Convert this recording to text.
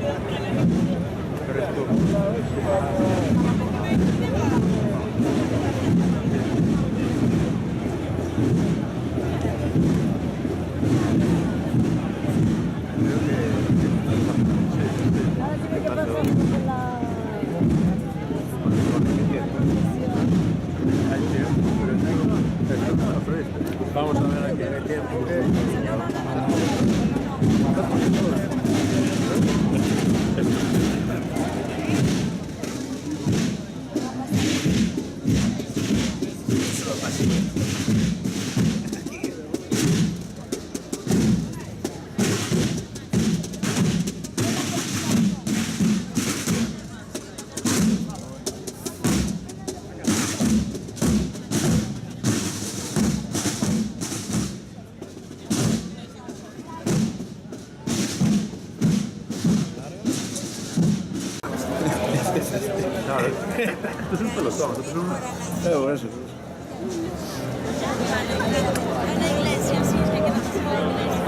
Eres tú. Vamos a ver aquí en el tiempo. Claro, esto es un pelotón, esto es un... Por eso. En la iglesia, sí, es que no se puede en la iglesia.